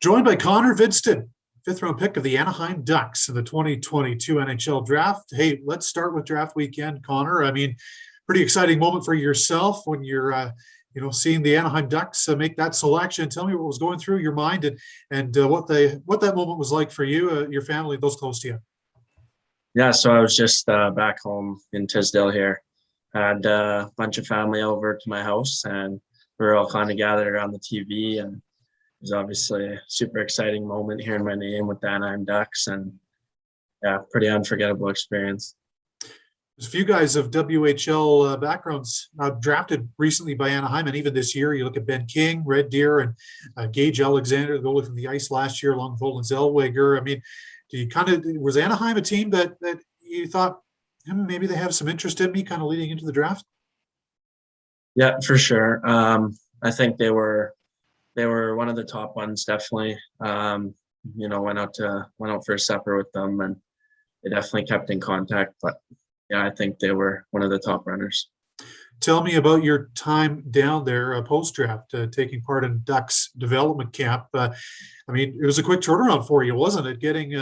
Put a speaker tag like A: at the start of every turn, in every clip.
A: Joined by Connor Hvidston, fifth-round pick of the Anaheim Ducks in the 2022 NHL Draft. Hey, let's start with draft weekend, Connor. I mean, pretty exciting moment for yourself when you're, seeing the Anaheim Ducks make that selection. Tell me what was going through your mind and what that moment was like for you, your family, those close to you.
B: Yeah, so I was just back home in Tisdale here. Had a bunch of family over to my house, and we were all kind of gathered around the TV, and it was obviously a super exciting moment hearing my name with the Anaheim Ducks, and yeah, pretty unforgettable experience.
A: There's a few guys of WHL backgrounds drafted recently by Anaheim, and even this year, you look at Ben King, Red Deer, and Gage Alexander, the goalie from the ice last year, along with Olin Zellweger. I mean, was Anaheim a team that you thought maybe they have some interest in me, kind of leading into the draft?
B: Yeah, for sure. I think they were one of the top ones, definitely. Went out for a supper with them, and they definitely kept in contact. But yeah, I think they were one of the top runners.
A: Tell me about your time down there post-draft, taking part in Ducks development camp. I mean, it was a quick turnaround for you, wasn't it? Getting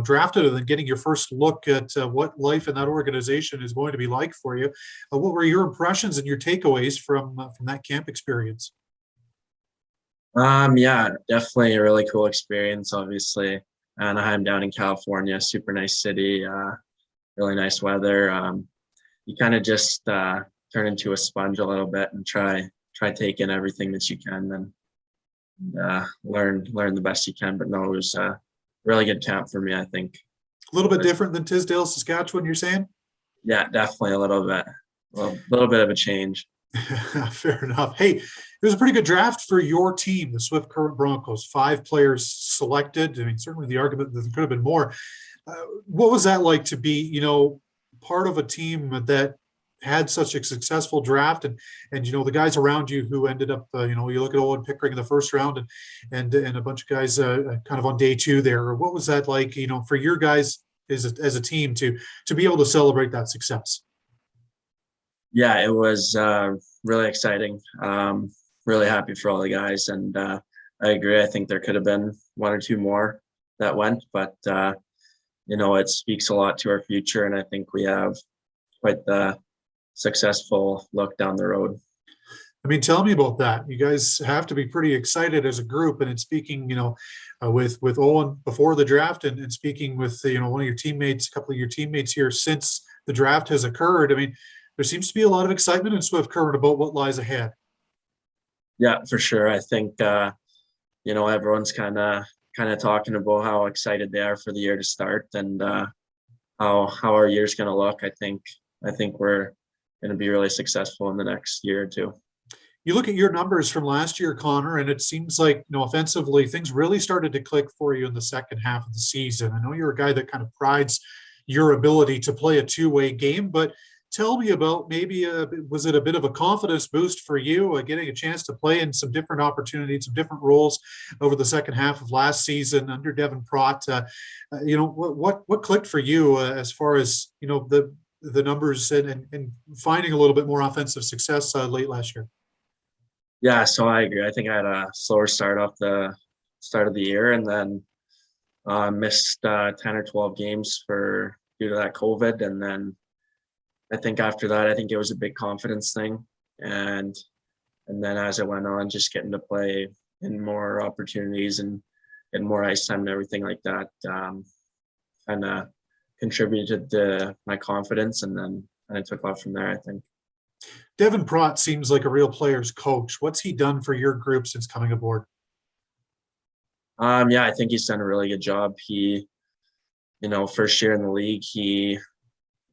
A: drafted and then getting your first look at what life in that organization is going to be like for you. What were your impressions and your takeaways from that camp experience?
B: Yeah, definitely a really cool experience. Obviously, Anaheim down in California, super nice city, really nice weather. You kind of just turn into a sponge a little bit and try take in everything that you can and learn the best you can. But no, it was a really good camp for me, I think.
A: A little bit different than Tisdale, Saskatchewan, you're saying?
B: Yeah, definitely a little bit of a change.
A: Fair enough. Hey, it was a pretty good draft for your team, the Swift Current Broncos. 5 players selected. I mean, certainly the argument that there could have been more. What was that like to be, part of a team that had such a successful draft and the guys around you who ended up, you look at Owen Pickering in the first round and a bunch of guys kind of on day 2 there. What was that like, for your guys as a team to be able to celebrate that success?
B: Yeah, it was really exciting. Really happy for all the guys, and I agree. I think there could have been 1 or 2 more that went, but it speaks a lot to our future, and I think we have quite the successful look down the road.
A: I mean, tell me about that. You guys have to be pretty excited as a group, and in speaking, with Owen before the draft, and speaking with one of your teammates, a couple of your teammates here since the draft has occurred. I mean, there seems to be a lot of excitement in Swift Current about what lies ahead.
B: Yeah, for sure. I think everyone's kind of talking about how excited they are for the year to start and how our year's going to look. I think we're going to be really successful in the next year or 2.
A: You look at your numbers from last year, Connor, and it seems like, offensively, things really started to click for you in the second half of the season. I know you're a guy that kind of prides your ability to play a two-way game, but tell me about maybe was it a bit of a confidence boost for you, getting a chance to play in some different opportunities, some different roles over the second half of last season under Devin Prott? What clicked for you as far as the numbers and finding a little bit more offensive success late last year?
B: Yeah, so I agree. I think I had a slower start off the start of the year, and then missed 10 or 12 games due to that COVID, and then I think after that, I think it was a big confidence thing, and then as I went on, just getting to play in more opportunities and more ice time and everything like that, kind of contributed to my confidence, and then I took off from there, I think.
A: Devin Prott seems like a real player's coach. What's he done for your group since coming aboard?
B: Yeah, I think he's done a really good job. He, first year in the league,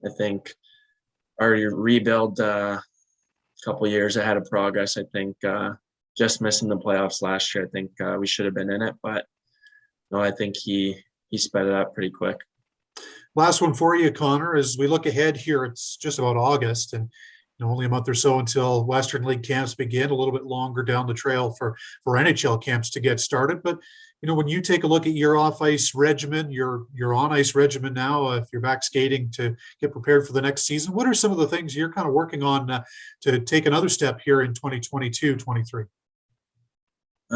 B: I think, already rebuild a couple years ahead of progress. I think just missing the playoffs last year, I think we should have been in it, but no, I think he sped it up pretty quick.
A: Last one for you, Connor. As we look ahead here, it's just about August, and only a month or so until Western League camps begin, a little bit longer down the trail for NHL camps to get started. But, when you take a look at your off-ice regimen, your on-ice regimen now, if you're back skating to get prepared for the next season, what are some of the things you're kind of working on to take another step here in 2022-23?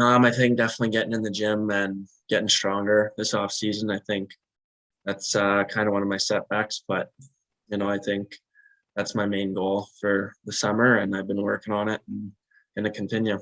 B: I think definitely getting in the gym and getting stronger this off season. I think that's kind of one of my setbacks, but I think that's my main goal for the summer, and I've been working on it and going to continue.